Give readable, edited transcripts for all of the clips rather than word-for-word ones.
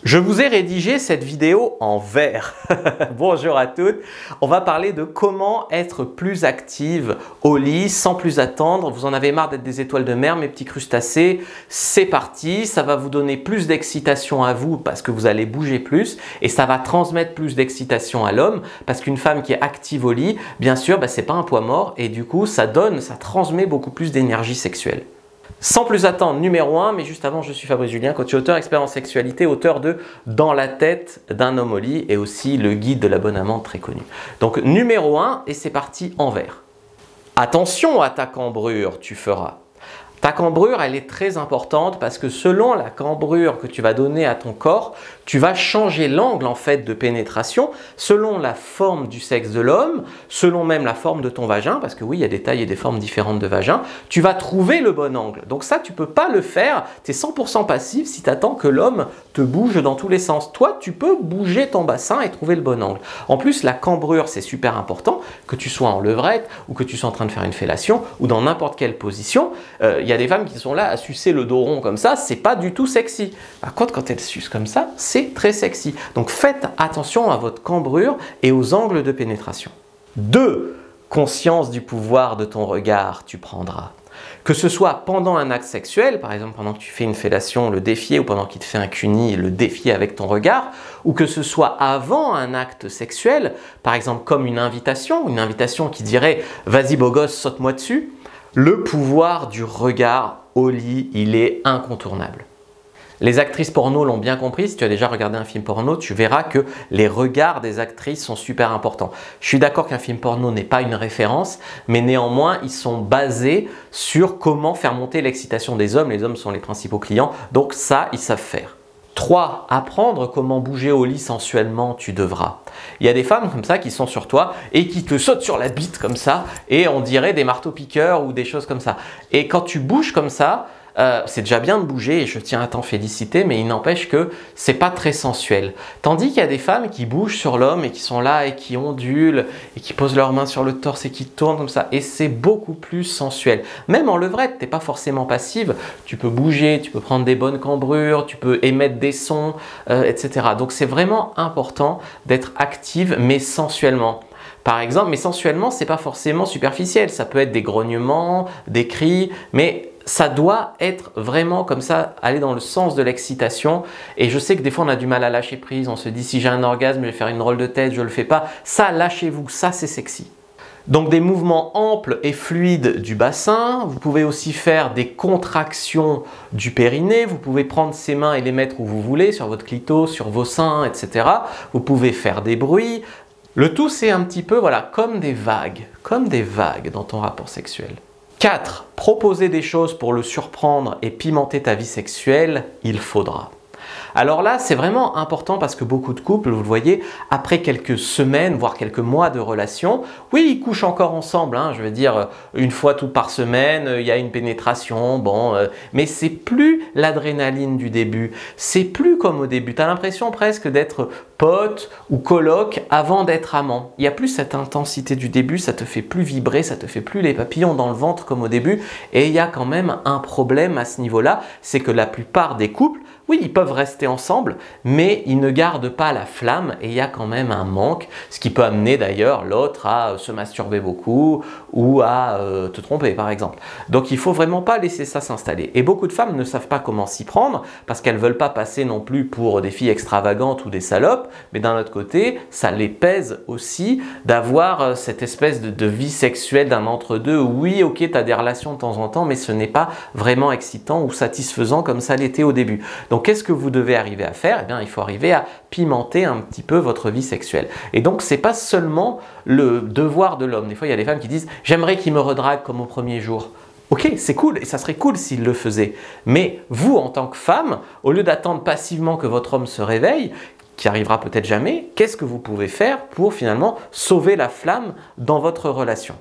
Je vous ai rédigé cette vidéo en vert. Bonjour à toutes. On va parler de comment être plus active au lit sans plus attendre. Vous en avez marre d'être des étoiles de mer, mes petits crustacés. C'est parti. Ça va vous donner plus d'excitation à vous parce que vous allez bouger plus et ça va transmettre plus d'excitation à l'homme parce qu'une femme qui est active au lit, bien sûr, c'est pas un poids mort et du coup, ça transmet beaucoup plus d'énergie sexuelle. Sans plus attendre, numéro 1, mais juste avant, je suis Fabrice Julien, coach et auteur, expert en sexualité, auteur de Dans la tête d'un homme au lit et aussi le guide de la bonne amante très connu. Donc numéro 1 et c'est parti en vert. Attention à ta cambrure, tu feras. Ta cambrure, elle est très importante parce que selon la cambrure que tu vas donner à ton corps, tu vas changer l'angle en fait de pénétration selon la forme du sexe de l'homme, selon même la forme de ton vagin, parce que oui, il y a des tailles et des formes différentes de vagin. Tu vas trouver le bon angle. Donc ça, tu ne peux pas le faire. Tu es 100% passif si tu attends que l'homme te bouge dans tous les sens. Toi, tu peux bouger ton bassin et trouver le bon angle. En plus, la cambrure, c'est super important, que tu sois en levrette ou que tu sois en train de faire une fellation ou dans n'importe quelle position. Il y a des femmes qui sont là à sucer le dos rond comme ça, c'est pas du tout sexy. Par contre, quand elles sucent comme ça, c'est très sexy. Donc faites attention à votre cambrure et aux angles de pénétration. 2. Conscience du pouvoir de ton regard, tu prendras. Que ce soit pendant un acte sexuel, par exemple pendant que tu fais une fellation, le défier, ou pendant qu'il te fait un cuni, le défier avec ton regard, ou que ce soit avant un acte sexuel, par exemple comme une invitation qui dirait « vas-y beau gosse, saute-moi dessus », le pouvoir du regard au lit, il est incontournable. Les actrices porno l'ont bien compris. Si tu as déjà regardé un film porno, tu verras que les regards des actrices sont super importants. Je suis d'accord qu'un film porno n'est pas une référence, mais néanmoins, ils sont basés sur comment faire monter l'excitation des hommes. Les hommes sont les principaux clients, donc ça, ils savent faire. 3. Apprendre comment bouger au lit sensuellement, tu devras. Il y a des femmes comme ça qui sont sur toi et qui te sautent sur la bite comme ça et on dirait des marteaux-piqueurs ou des choses comme ça. Et quand tu bouges comme ça, c'est déjà bien de bouger et je tiens à t'en féliciter, mais il n'empêche que c'est pas très sensuel. Tandis qu'il y a des femmes qui bougent sur l'homme et qui sont là et qui ondulent et qui posent leurs mains sur le torse et qui tournent comme ça et c'est beaucoup plus sensuel. Même en levrette, t'es pas forcément passive, tu peux bouger, tu peux prendre des bonnes cambrures, tu peux émettre des sons, etc. Donc c'est vraiment important d'être active mais sensuellement. Par exemple, mais sensuellement, c'est pas forcément superficiel, ça peut être des grognements, des cris, mais ça doit être vraiment comme ça, aller dans le sens de l'excitation. Et je sais que des fois, on a du mal à lâcher prise. On se dit, si j'ai un orgasme, je vais faire une roll de tête, je ne le fais pas. Ça, lâchez-vous, ça, c'est sexy. Donc, des mouvements amples et fluides du bassin. Vous pouvez aussi faire des contractions du périnée. Vous pouvez prendre ses mains et les mettre où vous voulez, sur votre clito, sur vos seins, etc. Vous pouvez faire des bruits. Le tout, c'est un petit peu, voilà, comme des vagues dans ton rapport sexuel. 4. Proposer des choses pour le surprendre et pimenter ta vie sexuelle, il faudra. Alors là, c'est vraiment important parce que beaucoup de couples, vous le voyez, après quelques semaines, voire quelques mois de relation, oui, ils couchent encore ensemble, je veux dire, une fois tout par semaine, il y a une pénétration, mais c'est plus l'adrénaline du début, c'est plus comme au début. Tu as l'impression presque d'être pote ou coloc avant d'être amant. Il n'y a plus cette intensité du début, ça te fait plus vibrer, ça te fait plus les papillons dans le ventre comme au début, et il y a quand même un problème à ce niveau-là, c'est que la plupart des couples, oui, ils peuvent rester ensemble, mais ils ne gardent pas la flamme et il y a quand même un manque, ce qui peut amener d'ailleurs l'autre à se masturber beaucoup ou à te tromper par exemple. Donc il ne faut vraiment pas laisser ça s'installer. Et beaucoup de femmes ne savent pas comment s'y prendre parce qu'elles ne veulent pas passer non plus pour des filles extravagantes ou des salopes, mais d'un autre côté, ça les pèse aussi d'avoir cette espèce de vie sexuelle d'un entre-deux. Oui, ok, tu as des relations de temps en temps, mais ce n'est pas vraiment excitant ou satisfaisant comme ça l'était au début. Donc, qu'est-ce que vous devez arriver à faire? Eh bien, il faut arriver à pimenter un petit peu votre vie sexuelle. Et donc, ce n'est pas seulement le devoir de l'homme. Des fois, il y a des femmes qui disent « j'aimerais qu'il me redrague comme au premier jour ». Ok, c'est cool et ça serait cool s'il le faisait. Mais vous, en tant que femme, au lieu d'attendre passivement que votre homme se réveille, qui arrivera peut-être jamais, qu'est-ce que vous pouvez faire pour finalement sauver la flamme dans votre relation?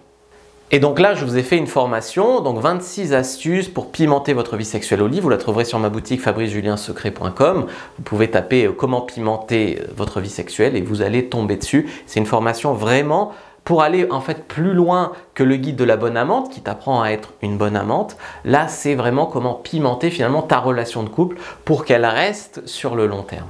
Et donc là, je vous ai fait une formation, donc 26 astuces pour pimenter votre vie sexuelle au lit. Vous la trouverez sur ma boutique fabricejuliensecret.com. Vous pouvez taper comment pimenter votre vie sexuelle et vous allez tomber dessus. C'est une formation vraiment pour aller en fait plus loin que le guide de la bonne amante qui t'apprend à être une bonne amante. Là, c'est vraiment comment pimenter finalement ta relation de couple pour qu'elle reste sur le long terme.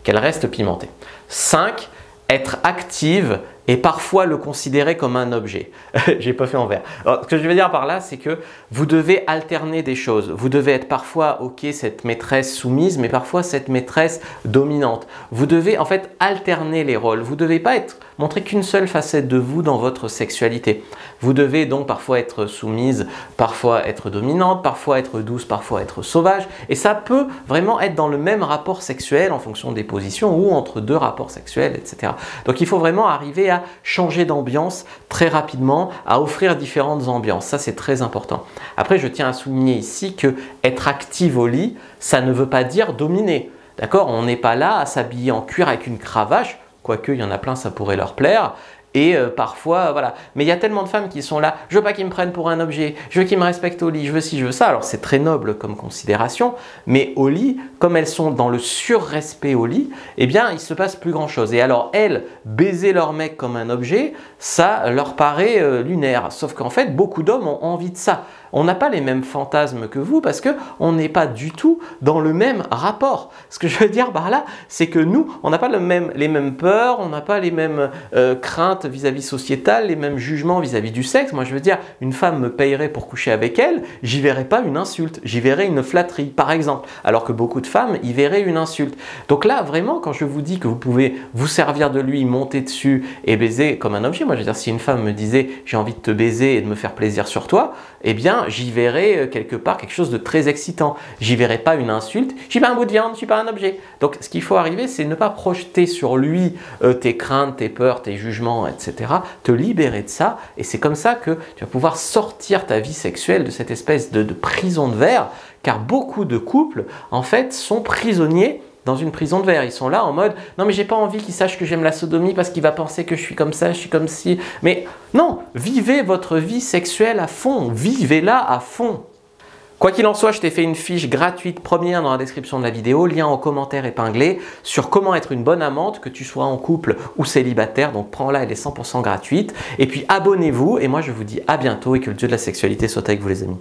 qu'elle reste pimentée. 5. Être active et parfois le considérer comme un objet. J'ai pas fait en vert. Alors, ce que je veux dire par là, c'est que vous devez alterner des choses. Vous devez être parfois, ok, cette maîtresse soumise, mais parfois cette maîtresse dominante. Vous devez en fait alterner les rôles. Vous ne devez pas montrer qu'une seule facette de vous dans votre sexualité. Vous devez donc parfois être soumise, parfois être dominante, parfois être douce, parfois être sauvage. Et ça peut vraiment être dans le même rapport sexuel en fonction des positions ou entre deux rapports sexuels, etc. Donc il faut vraiment arriver à changer d'ambiance très rapidement, à offrir différentes ambiances. Ça, c'est très important. Après, je tiens à souligner ici que être active au lit, ça ne veut pas dire dominer. D'accord? On n'est pas là à s'habiller en cuir avec une cravache, quoique il y en a plein, ça pourrait leur plaire. Et parfois, voilà. Mais il y a tellement de femmes qui sont là, je veux pas qu'ils me prennent pour un objet, je veux qu'ils me respectent au lit, je veux ci, je veux ça. Alors c'est très noble comme considération, mais au lit, comme elles sont dans le surrespect au lit, eh bien il se passe plus grand chose. Et alors elles, baiser leur mec comme un objet, ça leur paraît lunaire. Sauf qu'en fait, beaucoup d'hommes ont envie de ça. On n'a pas les mêmes fantasmes que vous parce qu'on n'est pas du tout dans le même rapport. Ce que je veux dire par là, c'est que nous, on n'a pas les mêmes peurs, on n'a pas les mêmes craintes vis-à-vis sociétales, les mêmes jugements vis-à-vis du sexe. Moi, je veux dire, une femme me payerait pour coucher avec elle, j'y verrais pas une insulte, j'y verrais une flatterie, par exemple. Alors que beaucoup de femmes y verraient une insulte. Donc là, vraiment, quand je vous dis que vous pouvez vous servir de lui, monter dessus et baiser comme un objet, moi, je veux dire, si une femme me disait « j'ai envie de te baiser et de me faire plaisir sur toi », eh bien, j'y verrais quelque part quelque chose de très excitant. J'y verrais pas une insulte, je suis pas un bout de viande, je suis pas un objet. Donc, ce qu'il faut arriver, c'est ne pas projeter sur lui tes craintes, tes peurs, tes jugements, etc. Te libérer de ça, et c'est comme ça que tu vas pouvoir sortir ta vie sexuelle de cette espèce de prison de verre, car beaucoup de couples, en fait, sont prisonniers dans une prison de verre. Ils sont là en mode « Non mais j'ai pas envie qu'il sache que j'aime la sodomie parce qu'il va penser que je suis comme ça, je suis comme ci. » Mais non, vivez votre vie sexuelle à fond, vivez-la à fond. Quoi qu'il en soit, je t'ai fait une fiche gratuite première dans la description de la vidéo, lien en commentaire épinglé, sur comment être une bonne amante, que tu sois en couple ou célibataire. Donc prends-la, elle est 100% gratuite. Et puis abonnez-vous et moi je vous dis à bientôt et que le dieu de la sexualité soit avec vous les amis.